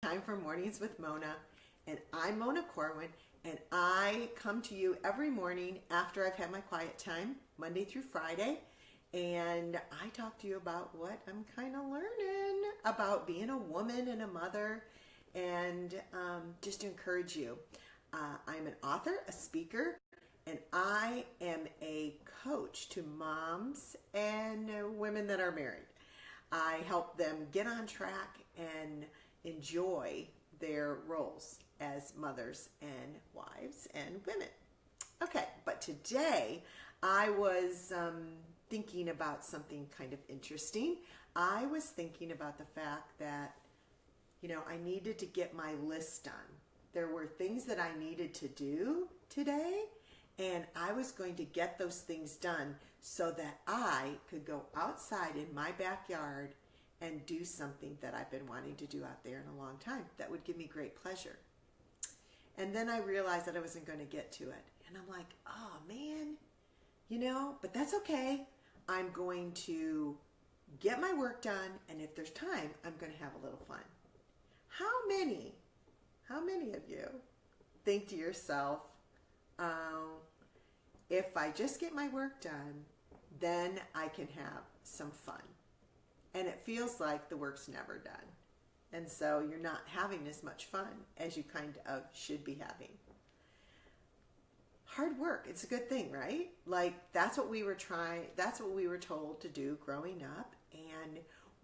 Time for Mornings with Mona, and I'm Mona Corwin, and I come to you every morning after I've had my quiet time, Monday through Friday, and I talk to you about what I'm kind of learning about being a woman and a mother, and just to encourage you. I'm an author, a speaker, and I am a coach to moms and women that are married. I help them get on track and enjoy their roles as mothers and wives and women. Okay, but today I was thinking about something kind of interesting. I was thinking about the fact that, I needed to get my list done. There were things that I needed to do today, and I was going to get those things done so that I could go outside in my backyard and do something that I've been wanting to do out there in a long time that would give me great pleasure. And then I realized that I wasn't going to get to it. And I'm like, oh man, but that's okay. I'm going to get my work done, and if there's time, I'm going to have a little fun. How many of you think to yourself, if I just get my work done, then I can have some fun? And it feels like the work's never done. And so you're not having as much fun as you kind of should be having. Hard work, it's a good thing, right? Like that's what we were told to do growing up. And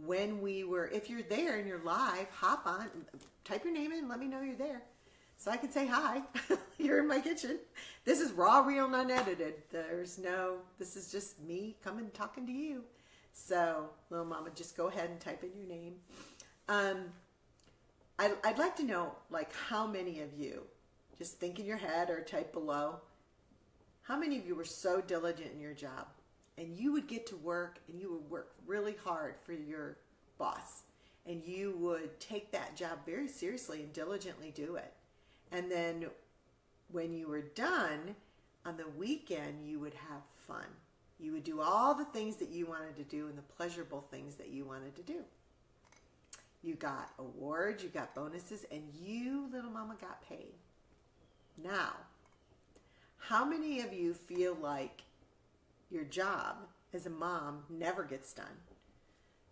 when if you're there and you're live, hop on, type your name in, let me know you're there. So I can say hi. You're in my kitchen. This is raw, real, and unedited. This is just me coming talking to you. So, little mama, just go ahead and type in your name. I'd like to know, how many of you, just think in your head or type below, how many of you were so diligent in your job and you would get to work and you would work really hard for your boss and you would take that job very seriously and diligently do it. And then when you were done, on the weekend, you would have fun. You would do all the things that you wanted to do and the pleasurable things that you wanted to do. You got awards, you got bonuses, and you, little mama, got paid. Now, how many of you feel like your job as a mom never gets done?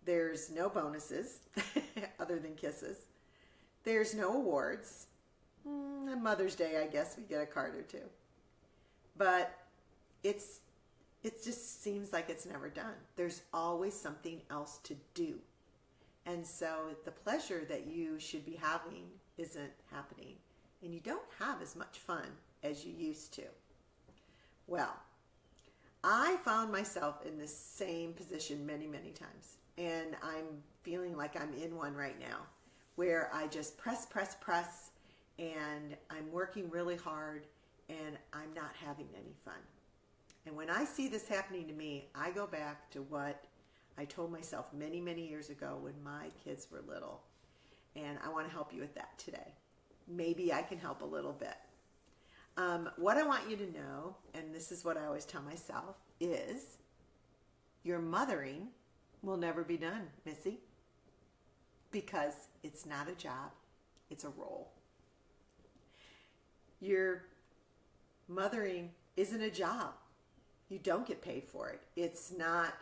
There's no bonuses other than kisses. There's no awards. On Mother's Day, I guess we get a card or two. But it just seems like it's never done. There's always something else to do. And so the pleasure that you should be having isn't happening. And you don't have as much fun as you used to. Well, I found myself in this same position many, many times. And I'm feeling like I'm in one right now, where I just press, and I'm working really hard, and I'm not having any fun. And when I see this happening to me, I go back to what I told myself many, many years ago when my kids were little. And I want to help you with that today. Maybe I can help a little bit. What I want you to know, and this is what I always tell myself, is your mothering will never be done, Missy. Because it's not a job, it's a role. Your mothering isn't a job. You don't get paid for it. It's not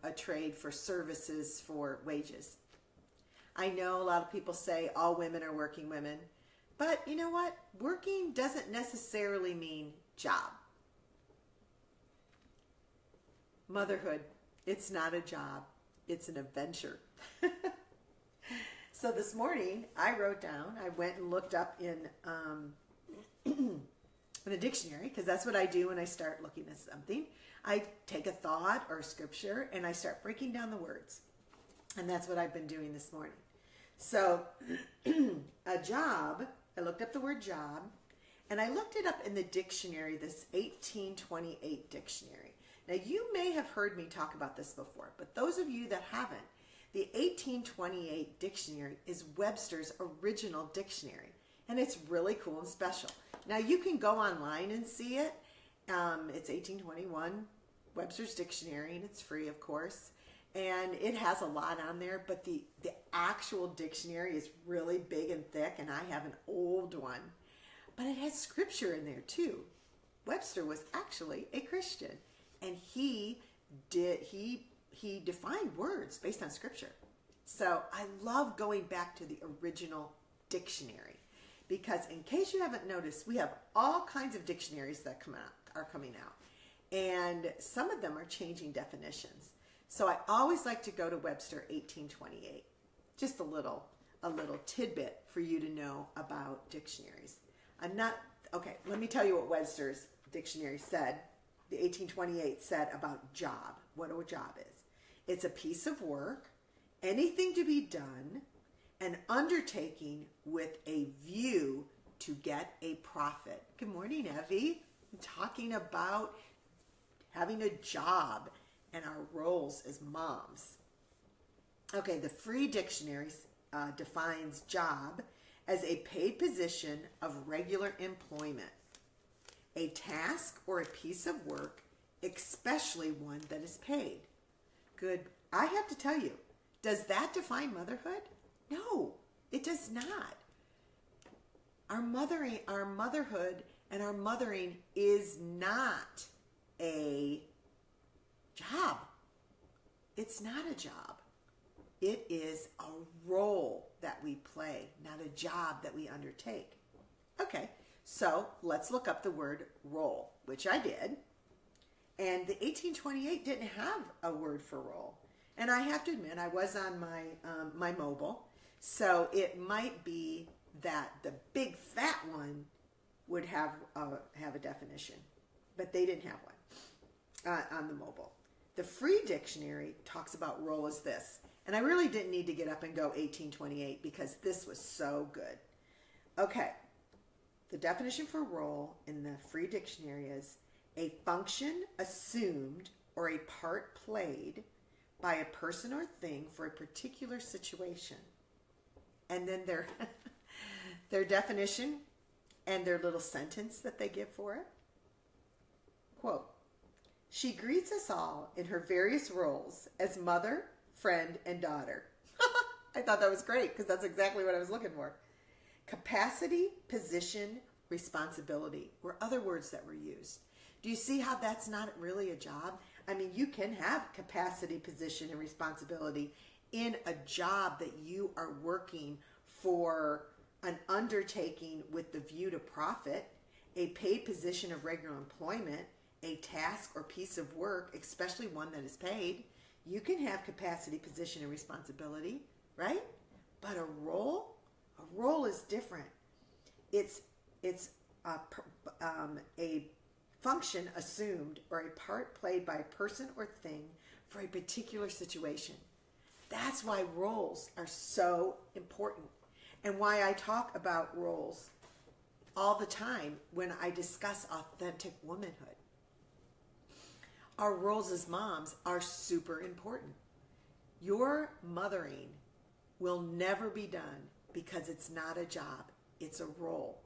a trade for services for wages. I know a lot of people say all women are working women, but you know what? Working doesn't necessarily mean job. Motherhood, it's not a job. It's an adventure. So this morning I went and looked up in the dictionary, because that's what I do when I start looking at something. I take a thought or a scripture and I start breaking down the words. And that's what I've been doing this morning. So a job, I looked up the word job, and I looked it up in the dictionary, this 1828 dictionary. Now you may have heard me talk about this before, but those of you that haven't, the 1828 dictionary is Webster's original dictionary. And it's really cool and special. Now you can go online and see it. It's 1821 Webster's Dictionary, and it's free, of course. and it has a lot on there, but the actual dictionary is really big and thick, and I have an old one. But it has scripture in there too. Webster was actually a Christian, and he defined words based on scripture. So I love going back to the original dictionary, because in case you haven't noticed, we have all kinds of dictionaries that are coming out, and some of them are changing definitions. So I always like to go to Webster 1828. Just a little tidbit for you to know about dictionaries. Okay, let me tell you what Webster's dictionary said. The 1828 said about job, what a job is. It's a piece of work, anything to be done, an undertaking with a view to get a profit. Good morning, Evie. I'm talking about having a job and our roles as moms. Okay, the Free Dictionary defines job as a paid position of regular employment, a task or a piece of work, especially one that is paid. Good. I have to tell you, does that define motherhood? No, it does not. Our motherhood and our mothering is not a job. It's not a job. It is a role that we play, not a job that we undertake. Okay, so let's look up the word role, which I did. And the 1828 didn't have a word for role. And I have to admit, I was on my mobile, so it might be that the big fat one would have a definition, but they didn't have one on the mobile. The Free Dictionary talks about role as this. And I really didn't need to get up and go 1828 because this was so good. Okay, the definition for role in the Free Dictionary is a function assumed or a part played by a person or thing for a particular situation. And then their definition and their little sentence that they give for it. Quote, she greets us all in her various roles as mother, friend, and daughter. I thought that was great because that's exactly what I was looking for. Capacity, position, responsibility were other words that were used. Do you see how that's not really a job? I mean, you can have capacity, position, and responsibility in a job that you are working for an undertaking with the view to profit, a paid position of regular employment, a task or piece of work, especially one that is paid. You can have capacity, position, and responsibility, right? But a role is different. It's a function assumed or a part played by a person or thing for a particular situation. That's why roles are so important, and why I talk about roles all the time when I discuss authentic womanhood. Our roles as moms are super important. Your mothering will never be done because it's not a job, it's a role.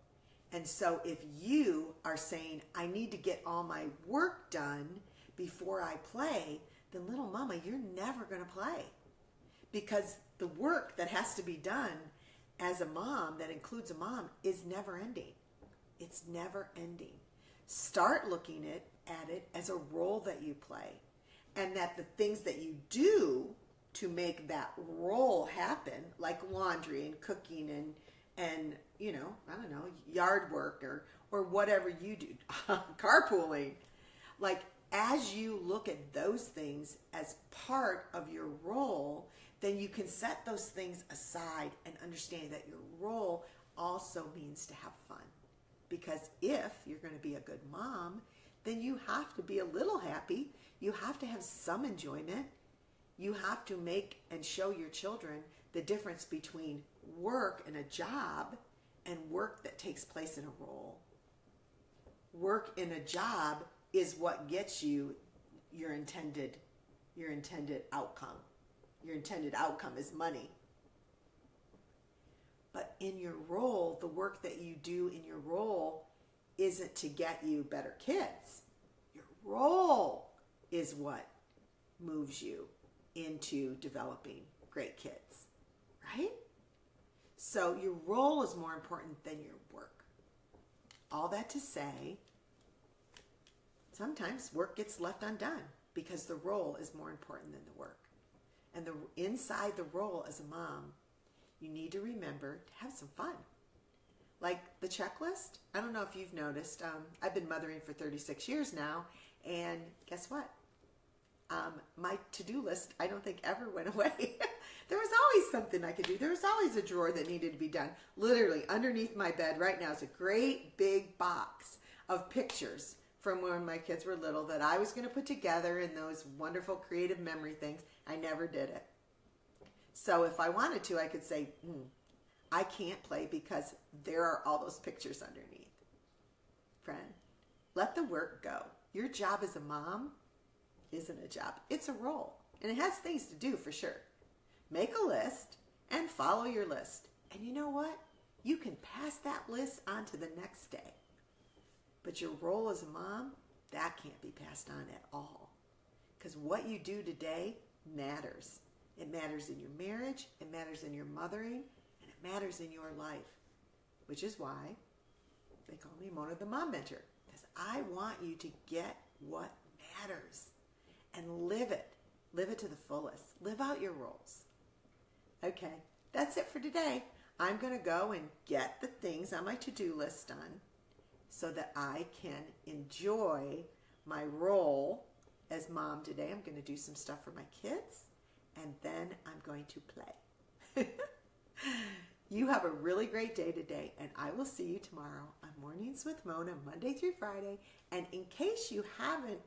And so if you are saying, I need to get all my work done before I play, then little mama, you're never going to play. Because the work that has to be done as a mom, that includes a mom, is never ending. It's never ending. Start looking at it as a role that you play, and that the things that you do to make that role happen, like laundry and cooking and you know, I don't know, yard work or whatever you do, carpooling, like as you look at those things as part of your role, then you can set those things aside and understand that your role also means to have fun. Because if you're going to be a good mom, then you have to be a little happy. You have to have some enjoyment. You have to make and show your children the difference between work and a job and work that takes place in a role. Work in a job is what gets you your intended outcome. Your intended outcome is money. But in your role, the work that you do in your role isn't to get you better kids. Your role is what moves you into developing great kids, right? So your role is more important than your work. All that to say, sometimes work gets left undone because the role is more important than the work. And inside the role as a mom, you need to remember to have some fun. Like the checklist, I don't know if you've noticed, I've been mothering for 36 years now, and guess what? My to-do list, I don't think ever went away. There was always something I could do. There was always a drawer that needed to be done. Literally, underneath my bed right now is a great big box of pictures from when my kids were little that I was going to put together in those wonderful creative memory things. I never did it. So if I wanted to, I could say, I can't play because there are all those pictures underneath. Friend, let the work go. Your job as a mom isn't a job. It's a role. And it has things to do for sure. Make a list and follow your list. And you know what? You can pass that list on to the next day. But your role as a mom, that can't be passed on at all. Because what you do today matters. It matters in your marriage, it matters in your mothering, and it matters in your life. Which is why they call me Mona the Mom Mentor. Because I want you to get what matters and live it. Live it to the fullest. Live out your roles. Okay, that's it for today. I'm going to go and get the things on my to-do list done so that I can enjoy my role as mom today. I'm going to do some stuff for my kids, and then I'm going to play. You have a really great day today, and I will see you tomorrow on Mornings with Mona, Monday through Friday. And in case you haven't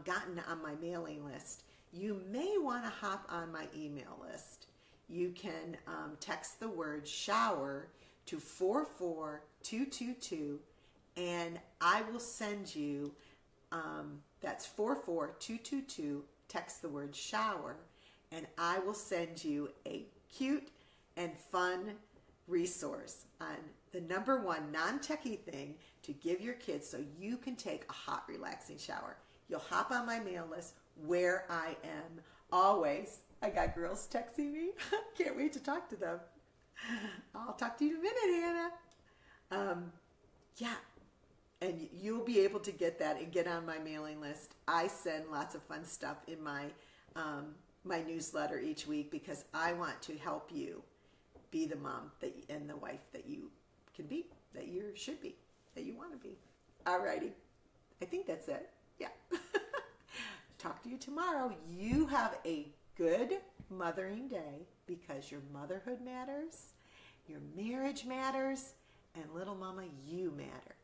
gotten on my mailing list, you may want to hop on my email list. You can text the word shower to 44222, and I will send you, that's 44222, text the word shower, and I will send you a cute and fun resource on the number one non-techie thing to give your kids so you can take a hot, relaxing shower. You'll hop on my mail list where I am always. I got girls texting me. Can't wait to talk to them. I'll talk to you in a minute, Hannah. Yeah, and you'll be able to get that and get on my mailing list. I send lots of fun stuff in my my newsletter each week because I want to help you be the mom and the wife that you can be, that you should be, that you want to be. Alrighty, I think that's it. Yeah. Talk to you tomorrow. You have a good mothering day because your motherhood matters, your marriage matters, and little mama, you matter.